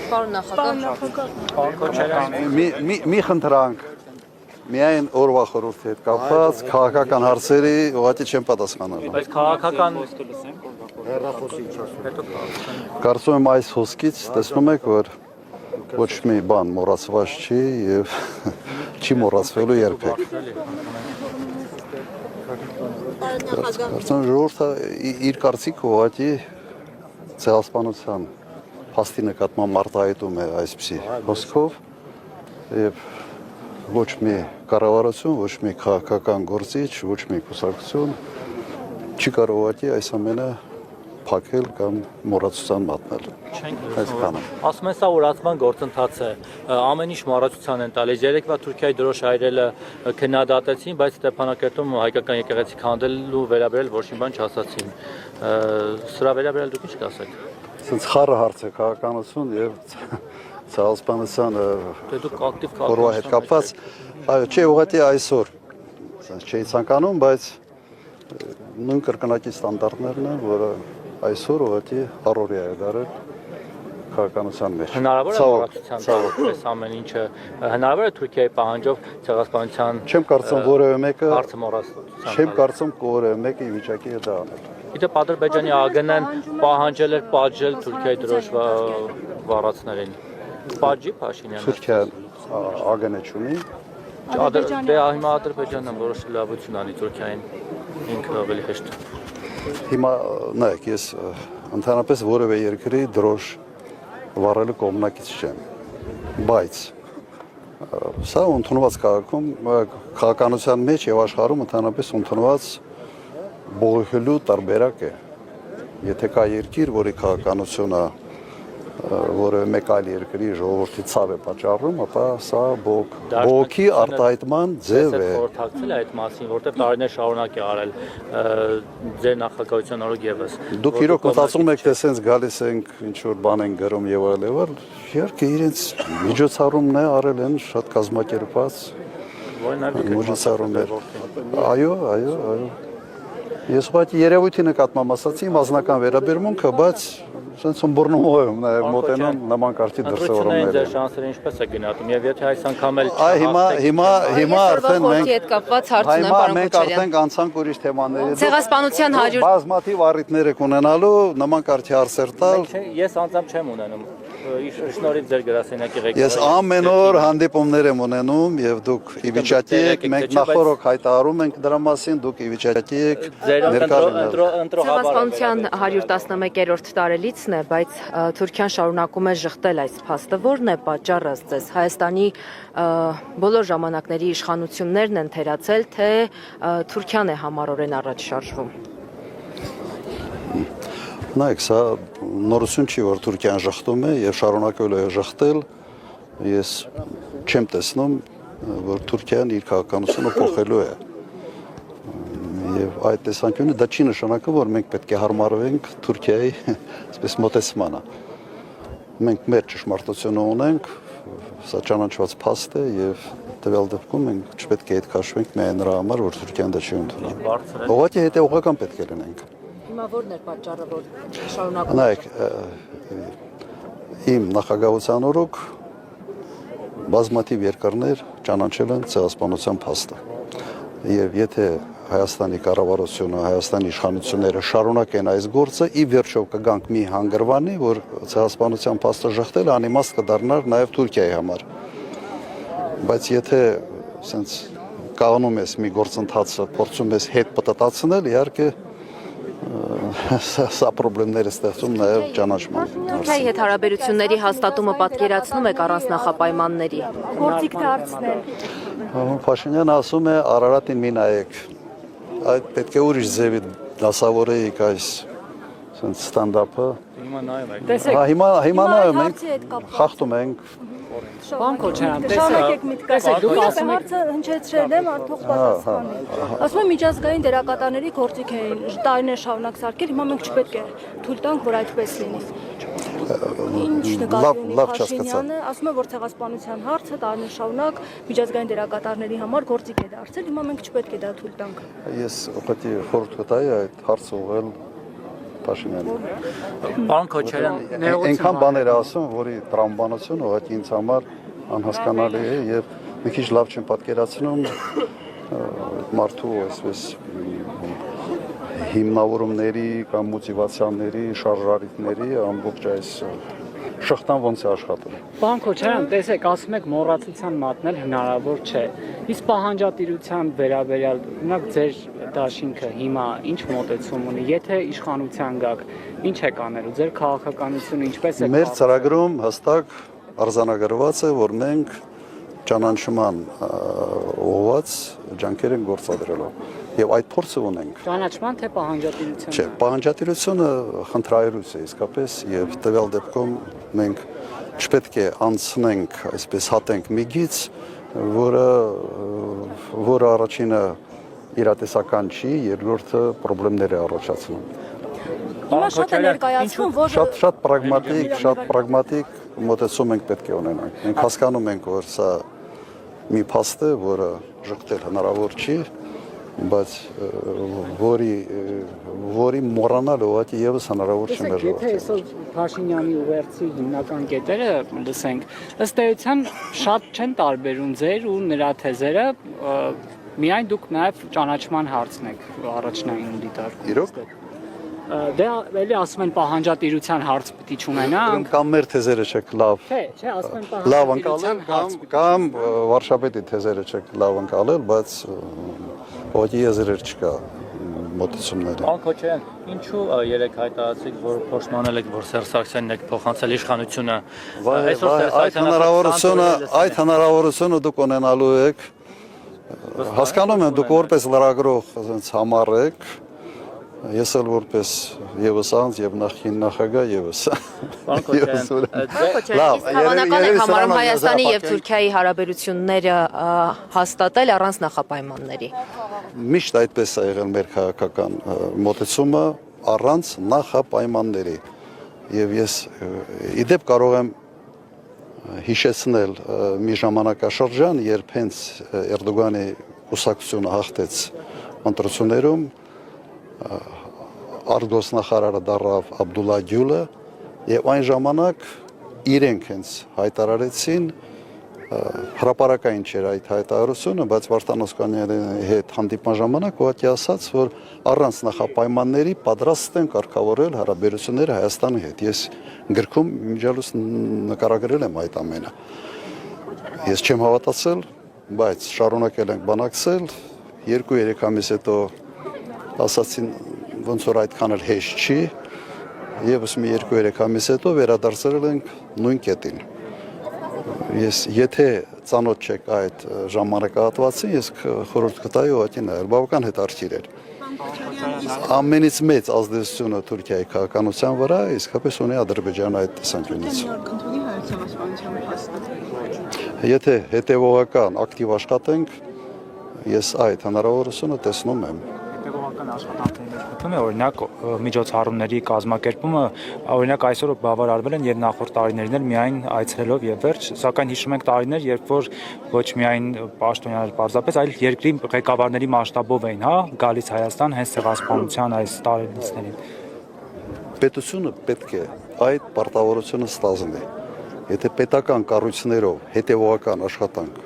Պարոն նախագահ, մի խնդրանք միայն օրվա խորհրդի հետ կապված քաղաքական հարցերի ուղղակի չեմ պատասխանելու։ Բայց քաղաքական Կարծում եմ այս հոսքից տեսնում եք, որ ոչ մի բան մոռացված չի եւ չի մոռացվելու երբեք։ Կարծում եմ ժողովուրդը իր կարծիքը ուղղակի ցեղասպանության փաստի նկատմամբ արտահայտում է այսպիսի հոսքով եւ ոչ մի կառավարություն, ոչ մի քաղաքական գործիչ, ոչ մի կուսակցություն չի կարող ուղղակի այս ամենը փակել կամ մոռացության մատնել։ Ասում են սա ուրացման գործընթաց է, ամեն ինչ մոռացության են տալիս։ Երեկվա Թուրքիայի դրոշ հայրելը քննադատեցին, բայց Ստեփանակերտում հայկական եկեղեցի քանդելու վերաբերել ոչ մի բան չասացին։ Սրա վերաբերել դուք ինչ կասեք։ Սենց խառը հարց է քաղաքականություն եւ ցեղասպանության օրվա հետ կապված, այո, չէ, ուղղակի այսօր չէի ցանկանում, բայց նույն կրկնակի ստանդարտներն են, որը այսօր ուղղակի առօրյա է դարել քաղաքականության մեջ։ Հնարավոր է մոռացության տալիս ամեն ինչը, հնարավոր է Թուրքիայի պահանջով ցեղասպանության Չեմ կարծում որևէ մեկը հարցը մոռացության։ Չեմ կարծում որևէ մեկը ի վիճակի է դա անել։ Իդեպ Ադրբեջանի ԱԳՆ-ն պահանջել էր պատժել Թուրքիայի դրոշ վառածներին։ Պատժի Փաշինյանը։ Թուրքիան ԱԳՆ չունի։ Դե հիմա Ադրբեջանը որոշել լավություն անի Թուրքիային ինքը ավելի հեշտ։ Հիմա նայեք, ես ընդհանրապես որևէ երկրի դրոշ վառելու կողմնակից չեմ, բայց սա ընդունված քաղաքականության մեջ եւ աշխարհում ընդհանրապես ընդունված բողոքելու տարբերակ է։ Եթե կա երկիր, որի քաղաքականությունը որևէ մեկ այլ երկրի ժողովրդի ցավ է պատճառում, ապա սա բողոքի արտահայտման ձև է։ Խորհրդակցել այդ մասին, որտեղ տարիներ շարունակ է արել ձեր նախագահության օրոք եւս։ Դուք իրոք մտածում եք, թե սենց գալիս ենք ինչ որ բան են գրում եւ այլն, իհարկե իրենց միջոցառումն է արել են շատ կազմակերպված միջոցառումներ։ Այո։ Ես ուղղակի երևույթի նկատմամբ ասացի իմ անձնական վերաբերմունքը, բայց սենց ըմբռնումով եմ նաև մոտենում նման կարգի դրսևորումները։ Ընտրությունների ձեր շանսերը ինչպես է գնահատում եւ եթե այս անգամ էլ հիմա արդեն մենք արդեն անցանք ուրիշ թեմաների։ Ցեղասպանության 100 բազմաթիվ առիթներ եք ունենալու նման կարգի հարցեր տալ։ Ես անձամբ չեմ ունենում։ Շնորհիվ ձեր գրասենյակի ղեկավարի։ Ես ամեն օր հանդիպումներ եմ ունենում եւ դուք ի վիճակի եք, մենք նախորդ հայտարարում ենք դրա մասին, դուք ի վիճակի եք Ցեղասպանության 111-րդ տարելիցն է, բայց Թուրքիան շարունակում է ժխտել այս փաստը, որն է պատճառը ձեզ Հայաստանի բոլոր ժամանակների իշխանություններն են թերացել, թե Թուրքիան է համառորեն առաջ շարժվում։ Նայեք, սա նորություն չի, որ Թուրքիան ժխտում է եւ շարունակելու է ժխտել։ Ես չեմ տեսնում, որ Թուրքիան իր քաղաքականությունը փոխելու է։ Եվ այդ տեսանկյունից դա չի նշանակում, որ մենք պետք է հարմարվենք Թուրքիայի այսպես մոտեցմանը։ Մենք մեր ճշմարտությունը ունենք, սա ճանաչված փաստ է եւ տվյալ դեպքում մենք չպետք է հետ քաշվենք միայն նրա համար, որ Թուրքիան դա չի ընդունում։ Ուղղակի հետեւողական պետք է լինենք։ Հիմա ո՞րն է պատճառը, որ շարունակում։ Նայեք, իմ նախագահության օրոք բազմաթիվ երկրներ ճանաչել են ցեղասպանության փաստը։ Եվ եթե Հայաստանի կառավարությունը, Հայաստանի իշխանությունները շարունակեն այս գործը, ի վերջո կգանք մի հանգրվանի, որ ցեղասպանության փաստը ժխտելը անիմաստ կդառնար նաև Թուրքիայի համար։ Բայց եթե ասենց կողնում ես մի գործընթացը, փորձում ես հետ պտտացնել, իհարկե սա խնդիրներ է ստեղծում նաև ճանաչման։ Թուրքիայի հետ հարաբերությունների հաստատումը պատկերացնում եք առանց նախապայմանների։ Գործիք դարձնել։ Փաշինյանը ասում է Արարատին մի նայեք։ Այդ պետք է ուրիշ ձևի դասավորեիք այս ստանդափը։ Հիմա նայում եք։ Հիմա նայում ենք, խախտում ենք։ Բան Քոչարյան, տեսեք միտքասեք, դուք ասում եք հարցը հնչեցրել եմ, թող պատասխանի։ Ասում եմ միջազգային դերակատարների գործիք էին տարիներ շարունակ սարքել, հիմա մենք չպետք է թույլ տանք, որ այդպես լինի։ Ինչ նկատի ունի Փաշինյանը, ասում է, որ ցեղասպանության հարցը տարիներ շարունակ միջազգային դերակատարների համար գործիք է դարձել, հիմա մենք չպետք է դա թույլ տանք։ Ես ուղղակի խորհուրդ կտայի այդ հարցը ուղղել Փաշինյանը։ Պարոն Քոչարյան, Այնքան բաներ ասում, որի տրամաբանությունը ուղղակի ինձ համար անհասկանալի է եւ մի քիչ լավ չեմ պատկերացնում մարդու այսպես հիմնավորումների կամ մոտիվացիաների, շարժարիտների ամբողջ այս շղթան ոնց է աշխատում։ Պարոն Քոչարյան, տեսեք, ասում եք մոռացության մատնել հնարավոր չէ։ Իսկ պահանջատիրության վերաբերյալ, օրինակ ձեր դաշինքը հիմա ինչ մոտեցում ունի, եթե իշխանության գաք, ինչ եք անելու, ձեր քաղաքականությունը ինչպես է։ Մեր ծրագրում հստակ արձանագրված է, որ մենք ճանաչման ուղղված ջանքեր են գործադրելով եւ այդ փորձը ունենք։ Ճանաչման թե պահանջատիրության։ Չէ, պահանջատիրությունը խնդրայրույց է իսկապես եւ տվյալ դեպքում մենք չպետք է անցնենք, այսպես հատենք մի գիծ, որը առաջինը իրատեսական չի, երկրորդը խնդիրներ է առաջացնում։ Հիմա շատ է ներկայացվում, որ Շատ պրագմատիկ մոտեցում ենք պետք է ունենանք։ Մենք հասկանում ենք, որ սա մի փաստ է, որը շղթել հնարավոր չի, բայց որի մոռանալ ուղղակի եւս հնարավոր չի մեր Եթե այսօր Փաշինյանի ուղերձի հիմնական կետերը լսենք, ըստ էության շատ չեն տարբերում ձեր ու նրա թեզերը, միայն դուք նաեւ ճանաչման հարցն եք առաջնային դիտարկում։ Իրոք։ Դե էլի ասում են պահանջատիրության հարց պիտի չունենանք։ Կամ մեր թեզերը չեք լավ։ Չէ, ասում են Լավ պահանջատիրության անցալել կամ վարշապետի թեզերը չեք լավ անցալել, բայց ոչի եզրեր չկա մոտեցումները։ Պարոն Քոչարյան, ինչու երեք հայտարարեցիք, որ փոշմանել եք, որ Սերժ Սարգսյանն եք փոխանցել իշխանությունը։ Այդ հնարավորությունը դուք ունենալու եք։ Հասկանում եմ, դուք որպես լրագրող ասենց համառ եք։ Ես էլ որպես եւս անձ եւ նախին նախագահ եւս։ Պարոն Քոչարյան, Լավ, հավանական եք համարում Հայաստանի եւ Թուրքիայի հարաբերությունները հաստատել առանց նախապայմանների։ Միշտ այդպես է եղել մեր քաղաքական մոտեցումը առանց նախապայմանների։ Եվ ես իդեպ կարող եմ հիշեցնել մի ժամանակաշրջան, երբ հենց Էրդողանի կուսակցությունը հաղթեց ընտրություններում, արտգործնախարարը դառավ Աբդուլլա Գյուլը եւ այն ժամանակ իրենք հենց հայտարարեցին հրապարակային չէր այդ հայտարարությունը, բայց Վարդան Օսկանյանի հետ հանդիպման ժամանակ ուղղակի ասաց, որ առանց նախապայմանների պատրաստ են կարգավորել հարաբերությունները Հայաստանի հետ։ Ես գրքում իմիջիալուց նկարագրել եմ այդ ամենը։ Ես չեմ հավատացել, բայց շարունակել ենք բանակցել, 2-3 ամիս հետո ասացին ոնց որ այդքան էլ հեշտ չի, եւս մի 2-3 ամիս հետո վերադարձել ենք նույն կետին։ Ես եթե ծանոթ չեք այդ ժամանակահատվածին, ես խորհուրդ կտայի ուղղակի նայել, բավական հետաքրքիր էր։ Ամենից մեծ ազդեցությունը Թուրքիայի քաղաքականության վրա իսկապես ունի Ադրբեջանը այդ տեսանկյունից։ Եթե հետևողական ակտիվ աշխատենք, ես այդ հնարավորությունը տեսնում եմ։ Աշխատանքն է, օրինակ միջոցառումների կազմակերպումը, օրինակ այսօր բավարարվել են եւ նախորդ տարիներին էլ միայն այցելելով եւ վերջ, սակայն հիշում ենք տարիներ, երբ որ ոչ միայն պաշտոնյաներ պարզապես, այլ երկրի ղեկավարների մասշտաբով էին, գալիս Հայաստան հենց ցեղասպանության այս տարելիցներին։ Պետությունը պետք է այդ պարտավորությունը ստանձնի։ Եթե պետական կառույցներով հետևողական աշխատանք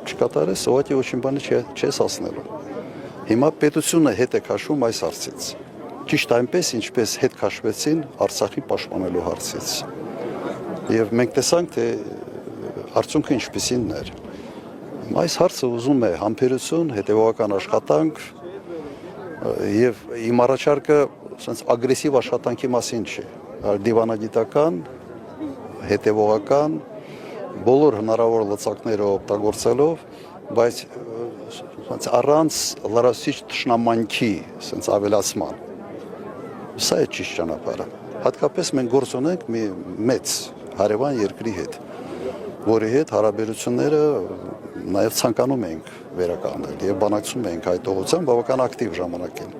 չկատարես, ուղղակի ոչինչ բանի չես հասնելու։ Հիմա պետությունը հետ է քաշում այս հարցից։ Ճիշտ այնպես, ինչպես հետ քաշվեցին Արցախի պաշտպանելու հարցից։ Եվ մենք տեսանք, թե արդյունքը ինչպիսին էր։ Այս հարցը ուզում է համբերություն, հետևողական աշխատանք եւ իմ առաջարկը ասենց ագրեսիվ աշխատանքի մասին չի, դիվանագիտական, հետևողական, բոլոր հնարավոր լծակները օգտագործելով, բայց առանց լրացուցիչ թշնամանքի ավելացման։ Սա է ճիշտ ճանապարհը։ Հատկապես մենք գործ ունենք մի մեծ հարևան երկրի հետ, որի հետ հարաբերությունները նաև ցանկանում ենք վերականգնել եւ բանակցում ենք այդ ուղղությամբ բավական ակտիվ ժամանակին։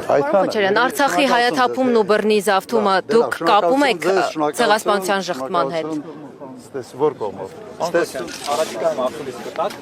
Քոչարյան, Արցախի հայաթափումն ու բռնի զավթումը դուք կապում եք ցեղասպանության շղթման հետ։ Ստես որ կողմով։ Առաջիկայում ակտիվիստ կտակ։